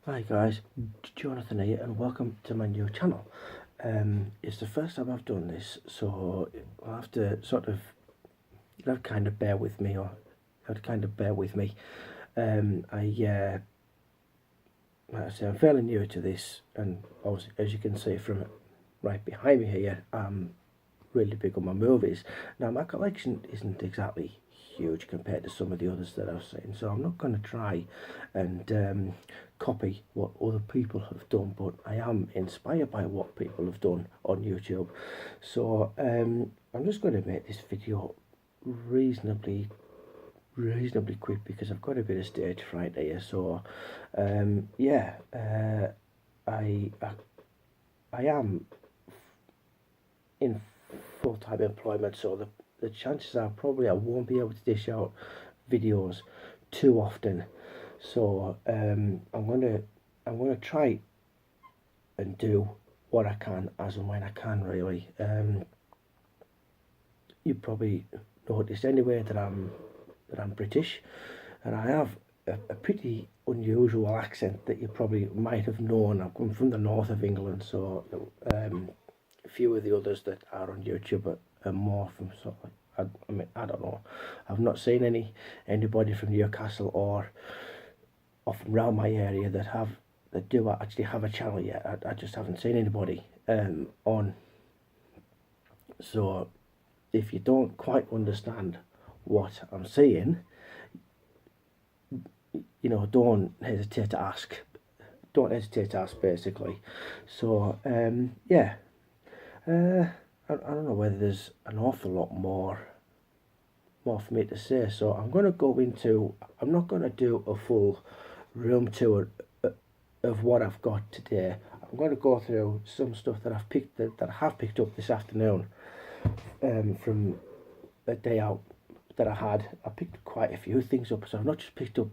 Hi guys, Jonathan here and welcome to my new channel. It's the first time I've done this, so I'll have to you'll have to kind of bear with me, like I say, I'm fairly new to this, and obviously, as you can see from right behind me here, I'm really big on my movies. Now, my collection isn't exactly huge compared to some of the others that I've seen, so I'm not going to try and copy what other people have done, but I am inspired by what people have done on YouTube. So I'm just going to make this video reasonably quick because I've got a bit of stage fright here. So yeah, I am in full-time employment, so the chances are probably I won't be able to dish out videos too often. So I'm gonna try and do what I can as and when I can, really. You probably noticed anyway that I'm British, and I have a pretty unusual accent that you probably might have known. I come from the north of England, so a few of the others that are on YouTube are more from sort of like, I mean, I don't know. I've not seen anybody from Newcastle or from around my area that do actually have a channel yet. I just haven't seen anybody on. So if you don't quite understand what I'm saying, don't hesitate to ask. Don't hesitate to ask, basically. So yeah, I don't know whether there's an awful lot more for me to say. So I'm going to go into. I'm not going to do a full room tour of what I've got today. I'm going to go through some stuff that I have picked up this afternoon from a day out that I had. I picked quite a few things up, so I've not just picked up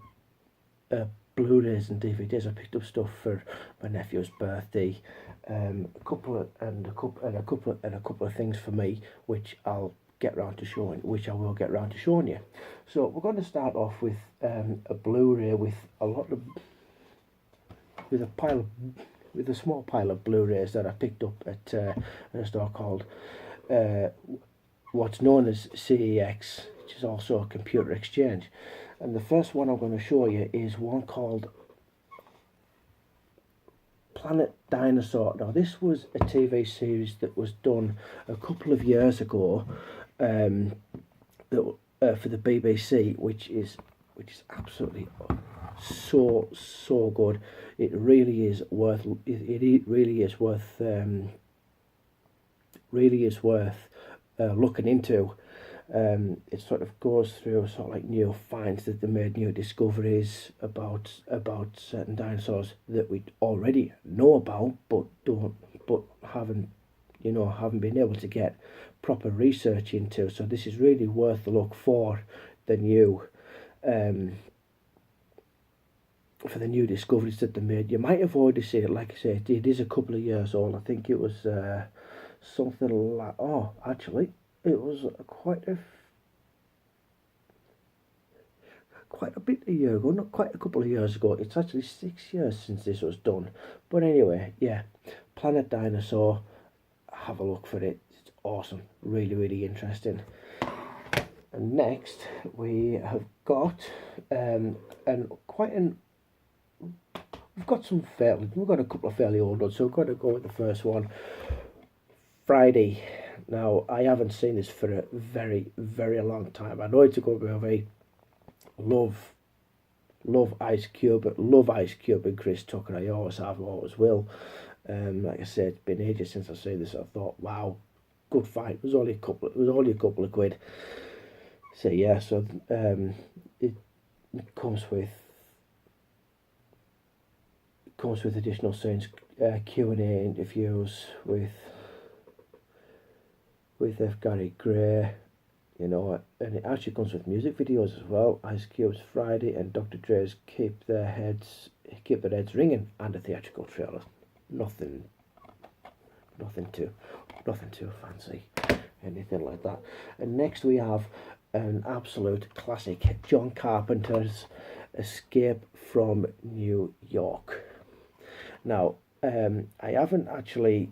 Blu-rays and DVDs. I picked up stuff for my nephew's birthday, a couple of things for me, which I will get round to showing you. So we're going to start off with a Blu-ray with a small pile of Blu-rays that I picked up at a store called what's known as CEX, which is also a computer exchange. And the first one I'm going to show you is one called Planet Dinosaur. Now, this was a TV series that was done a couple of years ago for the BBC, which is absolutely so good. It really is worth. It really is worth. Looking into. It sort of goes through sort of like new finds that they made, new discoveries about certain dinosaurs that we already know about, but haven't been able to get proper research into. So this is really worth the look for the new discoveries that they made. You might have already seen it. Like I say, it is a couple of years old. I think it was something like, oh, actually it was quite a bit a year ago, not quite a couple of years ago. It's actually 6 years since this was done. But anyway, yeah, Planet Dinosaur, have a look for it. It's awesome, really interesting. And next we have got we've got a couple of fairly old ones, so we've got to go with the first one, Friday. Now, I haven't seen this for a very long time. I know it's a good movie. Love Ice Cube and Chris Tucker. I always have, always will. Like I said, it's been ages since I've seen this. I thought, wow, good fight. It was only a couple of quid. So yeah, it comes with additional scenes, Q&A interviews with F. Gary Gray, and it actually comes with music videos as well. Ice Cube's Friday and Dr. Dre's Keep Their Heads Ringing, and a theatrical trailer. Nothing too fancy, anything like that. And next we have an absolute classic, John Carpenter's Escape from New York. Now, I haven't actually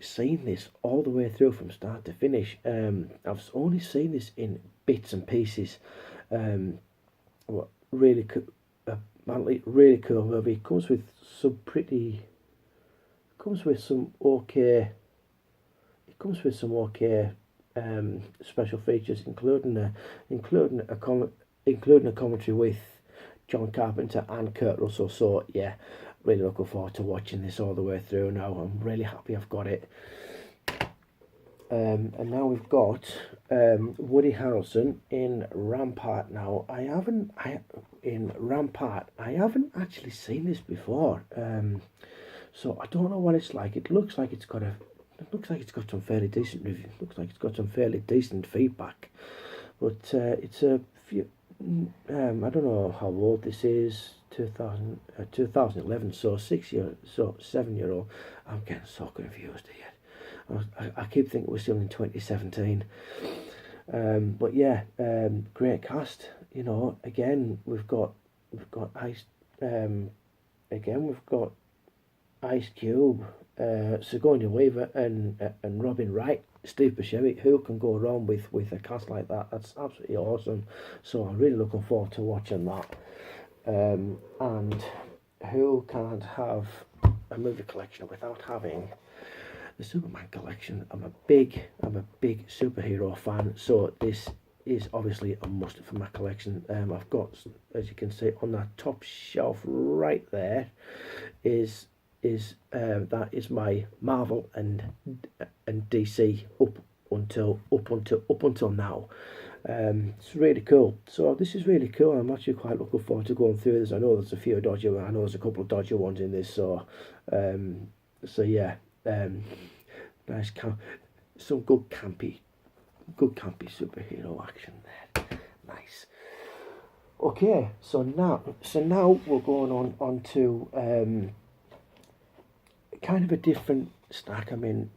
seen this all the way through from start to finish. I've only seen this in bits and pieces. Um, what really apparently really cool movie. It comes with some pretty, comes with some okay, it comes with some okay special features, including including a commentary with John Carpenter and Kurt Russell. So yeah, really looking forward to watching this all the way through. Now I'm really happy I've got it. And now we've got Woody Harrelson in Rampart. Now in Rampart. I haven't actually seen this before, so I don't know what it's like. It looks like it's got a, it looks like it's got some fairly decent review. Looks like it's got some fairly decent feedback, but it's a few. I don't know how old this is. 2011. So 7 year old. I'm getting so confused here. I keep thinking we're still in 2017. But yeah, great cast. You know, again we've got Ice Cube, Sigourney Weaver, and Robin Wright, Steve Buscemi. Who can go wrong with a cast like that? That's absolutely awesome. So I'm really looking forward to watching that. And who can't have a movie collection without having the Superman collection? I'm a big superhero fan, so this is obviously a must for my collection. I've got, as you can see on that top shelf right there, is that is my Marvel and DC up until now. It's really cool. So this is really cool. I'm actually quite looking forward to going through this. I know there's a couple of dodgy ones in this. So yeah, nice some good campy superhero action there. Nice. Okay, so now we're going on to kind of a different stack. I mean,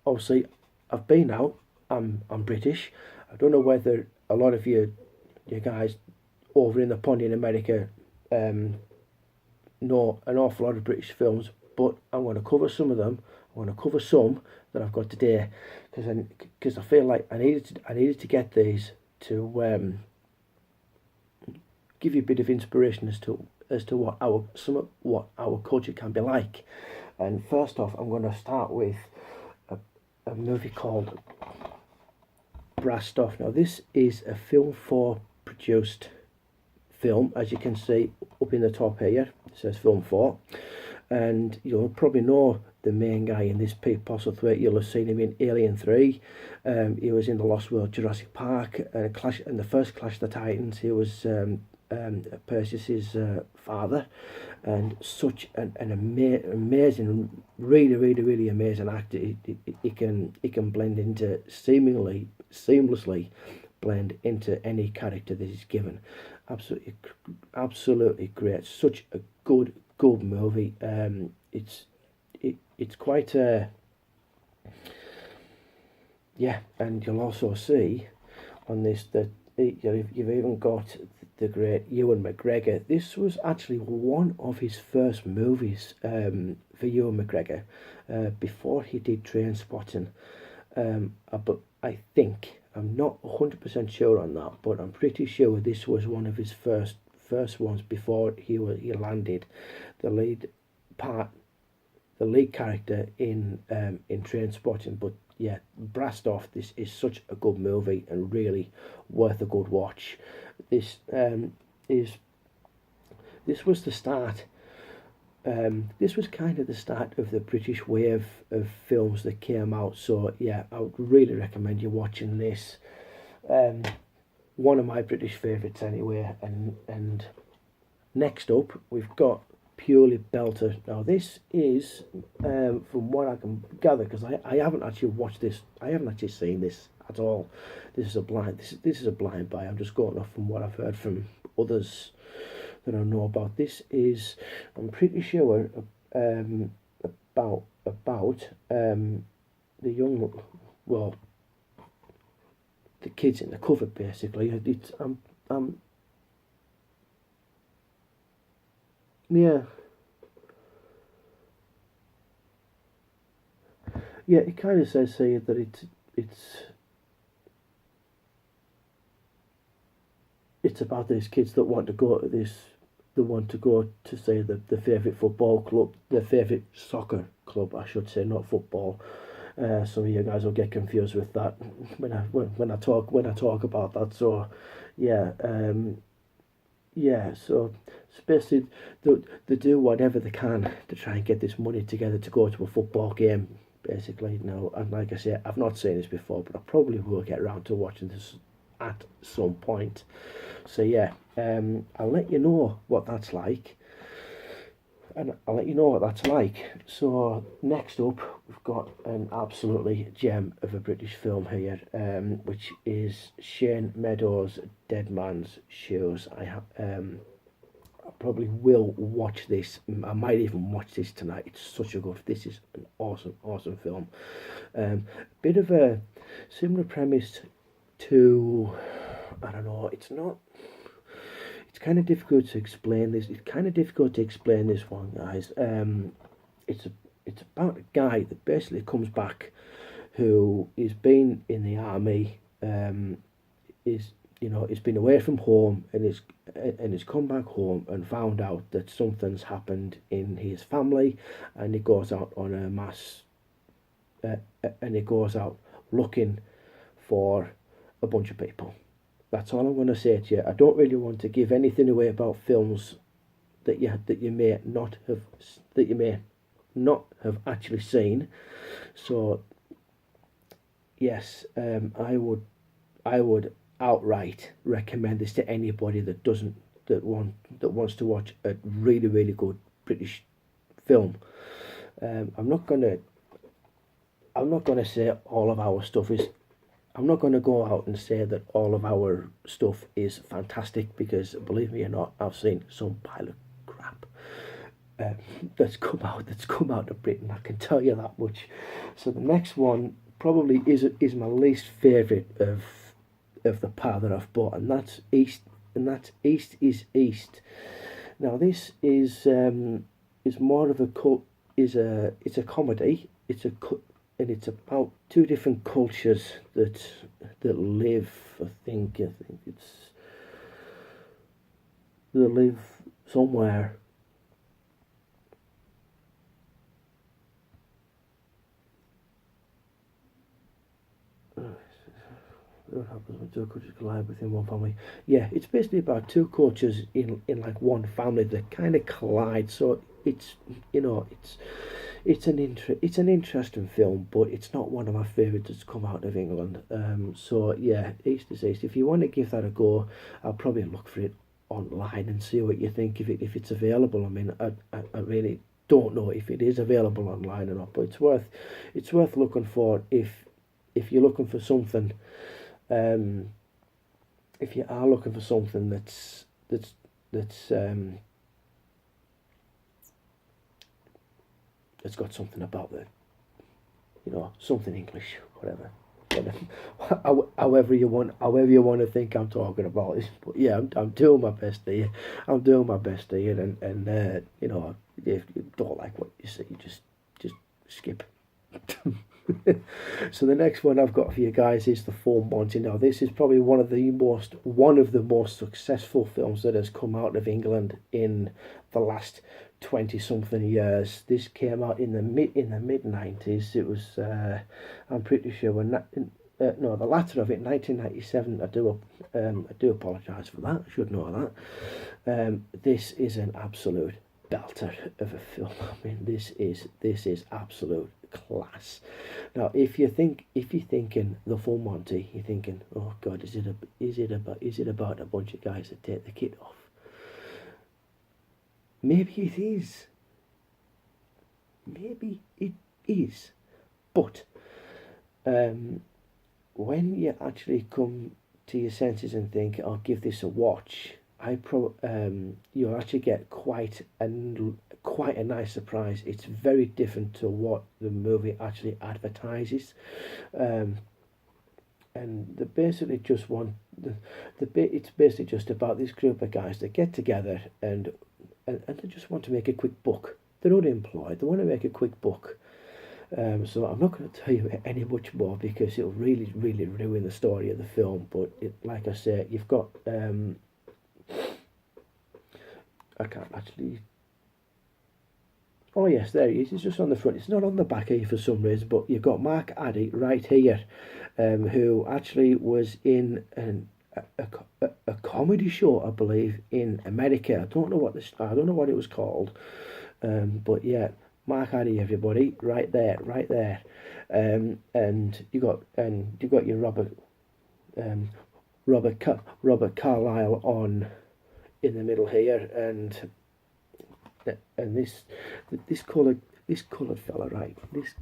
obviously, I've been out. I'm British. I don't know whether a lot of you guys over in the pond in America know an awful lot of British films, but I'm going to cover some of them. I'm going to cover some that I've got today because I feel like I needed to get these to give you a bit of inspiration as to what our culture can be like. And first off, I'm going to start with a movie called Brass Stuff. Now, this is a Film 4 produced film, as you can see up in the top here. It says Film 4, and you'll probably know the main guy in this, Pete Postlethwaite. You'll have seen him in Alien 3. He was in The Lost World, Jurassic Park, and the first Clash of the Titans. He was Perseus's father, and such an amazing, really amazing actor. He can blend into seamlessly blend into any character that he's given. Absolutely great. Such a good movie. It's quite a, yeah, and you'll also see on this that you've even got the great Ewan McGregor. This was actually one of his first movies for Ewan McGregor before he did Trainspotting. But I think, I'm not 100% sure on that, but I'm pretty sure this was one of his first ones before he landed the lead character in Trainspotting. But yeah, Brassed Off, this is such a good movie and really worth a good watch. This was the start. This was kind of the start of the British wave of films that came out. So yeah, I would really recommend you watching this. One of my British favourites anyway. And next up, we've got Purely Belter. Now this is, from what I can gather, because I haven't actually watched this, I haven't actually seen this at all. This is a blind buy. I'm just going off from what I've heard from others that I know about. This is, I'm pretty sure, about the young, well, the kids in the cover basically. It's yeah. yeah, it kind of says here that it's about these kids that want to go to this, they want to go to say the favourite football club, their favourite soccer club, I should say, not football. Some of you guys will get confused with that when I talk about that. So, yeah, yeah. So basically, they do whatever they can to try and get this money together to go to a football game. Basically, now, and like I said, I've not seen this before, but I probably will get around to watching this at some point. So yeah, I'll let you know what that's like, and I'll let you know what that's like. So next up, we've got an absolutely gem of a British film here, which is Shane Meadows' Dead Man's Shoes. I probably will watch this. I might even watch this tonight. It's such a good. This is an awesome, awesome film. Bit of a similar premise to, I don't know. It's not. It's kind of difficult to explain this. It's kind of difficult to explain this one, guys. It's a, it's about a guy that basically comes back, who is been in the army. Is he's been away from home and he's come back home and found out that something's happened in his family, and he goes out on a mass, and he goes out looking for a bunch of people. That's all I'm going to say to you. I don't really want to give anything away about films that you may not have actually seen. So yes, I would outright recommend this to anybody that doesn't that wants to watch a really really good British film. I'm not gonna say all of our stuff is. I'm not going to go out and say that all of our stuff is fantastic, because believe me or not, I've seen some pile of crap uh, that's come out of Britain. I can tell you that much. So the next one probably is my least favourite of the pile that I've bought, and that's East. And that's East is East. Now this is more of a cult. It's a comedy. And it's about two different cultures that live. I think it's they live somewhere. What happens when two cultures collide within one family? Yeah, it's basically about two cultures in like one family that kind of collide. So it's it's an interesting film, but it's not one of my favourites that's come out of England. So yeah, East is East. If you want to give that a go, I'll probably look for it online and see what you think if it's available. I mean, I really don't know if it is available online or not, but it's worth looking for if you're looking for something. Um, if you are looking for something that's that's got something about it, something English, whatever. However you want to think I'm talking about this, but yeah, I'm doing my best here. I'm doing my best here, and if you don't like what you see, just skip. So the next one I've got for you guys is The Full Monty. Now this is probably one of the most successful films that has come out of England in the last 20 something years. This came out in the mid 90s. It was I'm pretty sure when no, the latter of it, 1997. I do apologise for that. I should know that. This is an absolute belter of a film. I mean, this is absolute class. Now, if you're thinking The Full Monty, you're thinking, oh God, is it about a bunch of guys that take the kid off? Maybe it is. Maybe it is. But when you actually come to your senses and think, I'll give this a watch, you'll actually get quite a nice surprise. It's very different to what the movie actually advertises, and they basically just want the bit. It's basically just about this group of guys that get together and they just want to make a quick buck. They're unemployed. They want to make a quick buck, So I'm not going to tell you any much more because it'll really, really ruin the story of the film. But like I say, you've got I can't actually. Oh yes, there he is. It's just on the front. It's not on the back here for some reason. But you've got Mark Addy right here, who actually was in a comedy show, I believe, in America. I don't know what I don't know what it was called, but yeah, Mark Addy, everybody, right there, right there, and you got your um, Robert Carlyle on in the middle here, and this coloured fella, right, this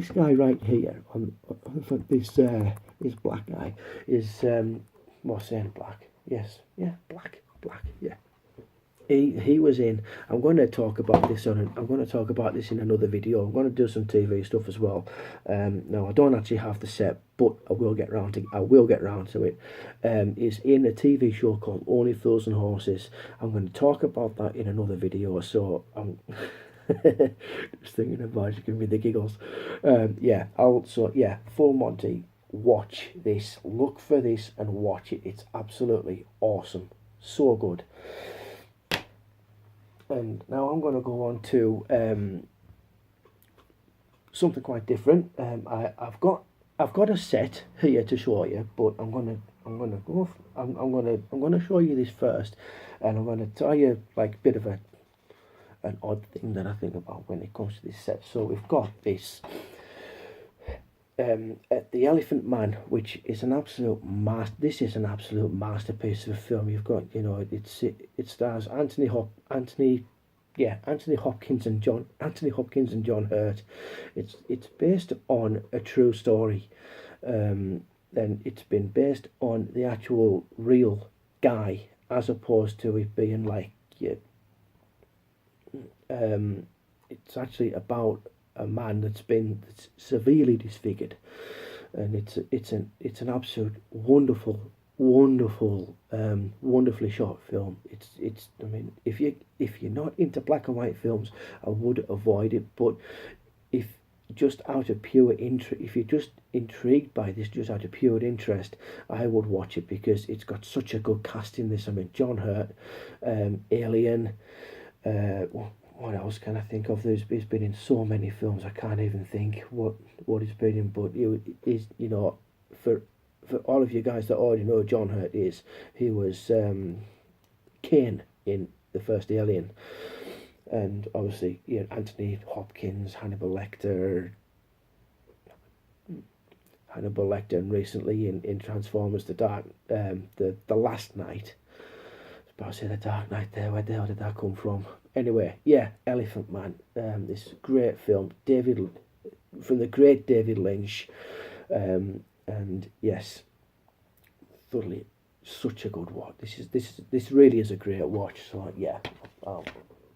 guy right here on this black guy is what's saying black? Yes, yeah, black, yeah. He was in. I'm going to talk about this I'm going to talk about this in another video. I'm going to do some TV stuff as well. No, I don't actually have the set, but I will get round to it. Is in a TV show called Only Fools and Horses. I'm going to talk about that in another video. So I'm just thinking about it, giving me the giggles. Yeah. Full Monty. Watch this. Look for this and watch it. It's absolutely awesome. So good. And now I'm going to go on to something quite different. I've got a set here to show you, but I'm gonna show you this first, and I'm gonna tell you like a bit of an odd thing that I think about when it comes to this set. So we've got this. The Elephant Man, which is an absolute This is an absolute masterpiece of a film. You've got, it stars Anthony Hopkins and John Hurt. It's based on a true story. And it's been based on the actual real guy, as opposed to it being like it's actually about a man that's been severely disfigured, and it's an absolute wonderfully shot film. It's I mean, if you're not into black and white films, I would avoid it. But if just out of pure interest, if you're just intrigued by this, just out of pure interest, I would watch it because it's got such a good cast in this. I mean, John Hurt, Alien. What else can I think of? He's been in so many films I can't even think what he's been in. But for all of you guys that already know who John Hurt is, he was Kane in the first Alien, and obviously Anthony Hopkins, Hannibal Lecter, and recently in Transformers: the Last Night. I was about to say the Dark Knight there. Where the hell did that come from? Anyway, yeah, Elephant Man. This great film, from the great David Lynch, and yes, thoroughly, such a good watch. This really is a great watch. So yeah, I'll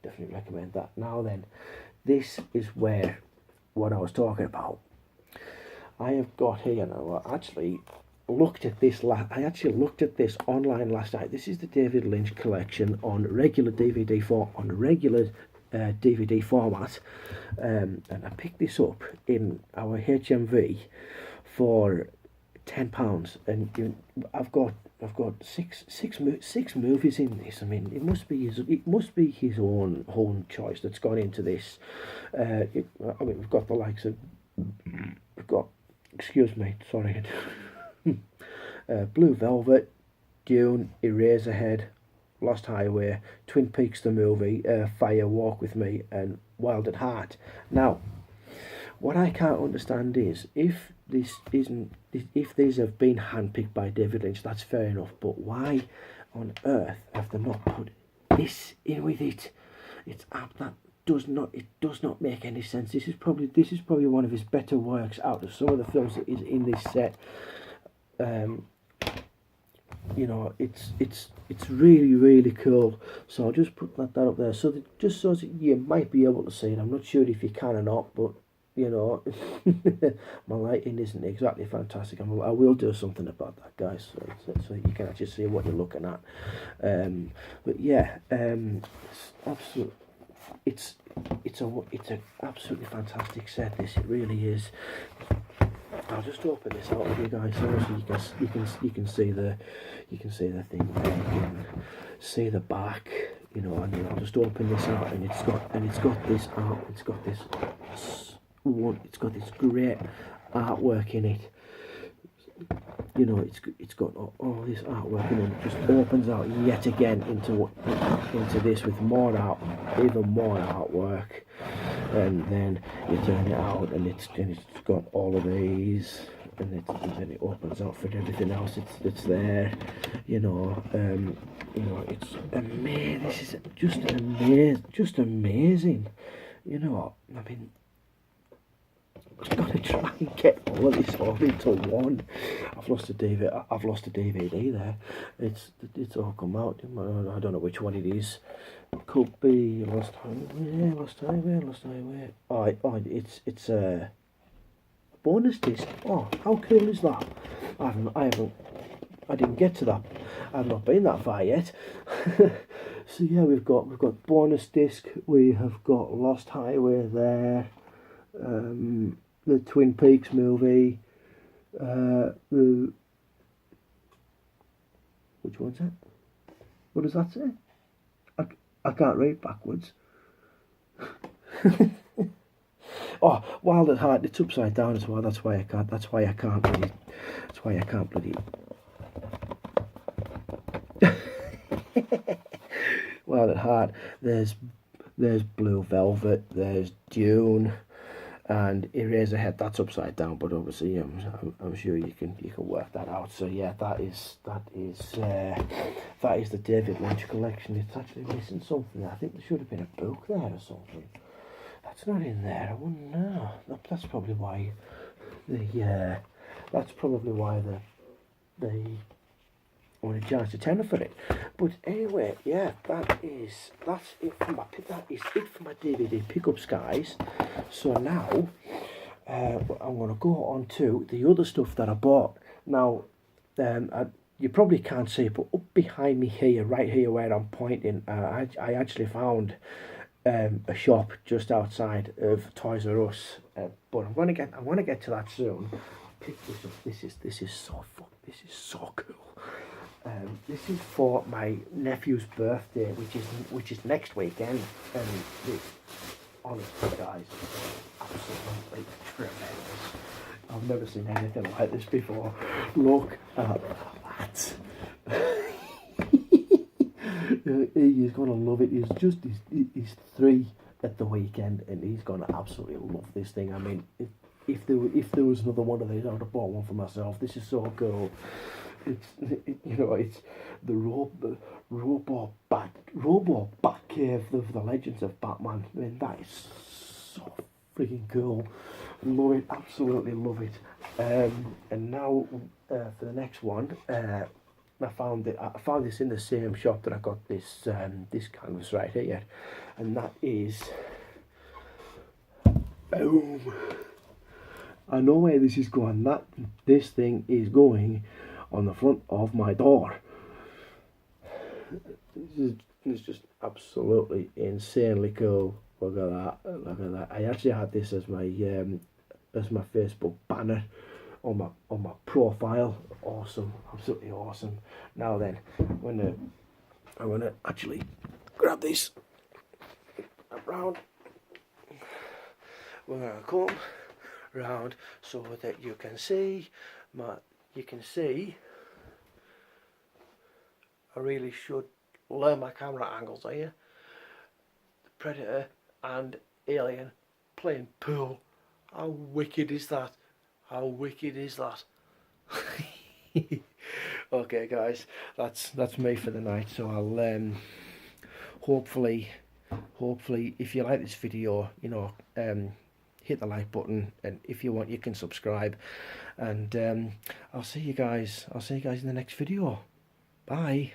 definitely recommend that. Now then, this is where what I was talking about. I have got here now. I actually looked at this online last night. This is the David Lynch collection on regular DVD DVD format, and I picked this up in our HMV for £10, and I've got six movies in this. I mean, it must be his own choice that's gone into this. I mean, we've got the likes of excuse me, sorry. Blue Velvet, Dune, Eraserhead, Lost Highway, Twin Peaks the movie, Fire, Walk with Me, and Wild at Heart. Now, what I can't understand is if these have been handpicked by David Lynch, that's fair enough. But why on earth have they not put this in with it? That does not make any sense. This is probably one of his better works out of some of the films that is in this set. It's really cool. So I'll just put that up there so that you might be able to see it. I'm not sure if you can or not, but my lighting isn't exactly fantastic. I will do something about that, guys, so you can actually see what you're looking at. But yeah, it's absolute it's a absolutely fantastic set. This, it really is. I'll just open this out for you guys so you can see the thing there. You can see the back, you know, and then I'll just open this out, and it's got this art. It's got this great artwork in it. You know, it's got all this artwork, and then it just opens out yet again into this with even more artwork, and then you turn it out, and it's got all of these, and then it opens out for everything else that's there. You know, it's amazing. This is just amazing. You know, I mean, I've got to try and get all of this all into one. I've lost a DVD there. It's all come out. I don't know which one it is. It could be Lost Highway. Oh, it's a bonus disc. Oh, how cool is that? I didn't get to that. I've not been that far yet. So yeah, we've got bonus disc. We have got Lost Highway there. The Twin Peaks movie. Which one's that? What does that say? I can't read backwards. Oh, Wild at Heart. It's upside down as well. That's why I can't bloody. Wild at Heart. There's Blue Velvet. There's Dune. And Eraserhead, that's upside down, but obviously I'm sure you can work that out. So yeah, that is the David Lynch collection. It's actually missing something. I think there should have been a book there or something. That's not in there. I wouldn't know. That's probably why the wanted to charge a tenner for it. But anyway, yeah, that's it for my DVD pickups, guys. So now I'm going to go on to the other stuff that I bought. Now, you probably can't see it, but up behind me here, right here where I'm pointing, I actually found a shop just outside of Toys R Us. But I want to get to that soon. Pick this up. This is so cool. This is for my nephew's birthday, which is next weekend, and honestly, guys, absolutely tremendous. I've never seen anything like this before. Look at that. He's gonna love it. He's 3 at the weekend, and he's gonna absolutely love this thing. I mean, if there was another one of these, I would have bought one for myself. This is so cool. It's the Robo Batcave of the Legends of Batman. I mean, that is so freaking cool. Love it, absolutely love it. And now for the next one, I found this in the same shop that I got this this canvas right here, and that is, boom. I know where this is going. This thing is going on the front of my door. It's just absolutely insanely cool. Look at that! Look at that! I actually had this as my Facebook banner on my profile. Awesome, absolutely awesome. Now then, I'm gonna actually grab this around. We're gonna come round so that you can see I really should learn my camera angles here. The Predator and Alien playing pool. How wicked is that? How wicked is that? Okay, guys, that's me for the night. So I'll hopefully if you like this video, hit the like button, and if you want, you can subscribe, and I'll see you guys in the next video. Bye.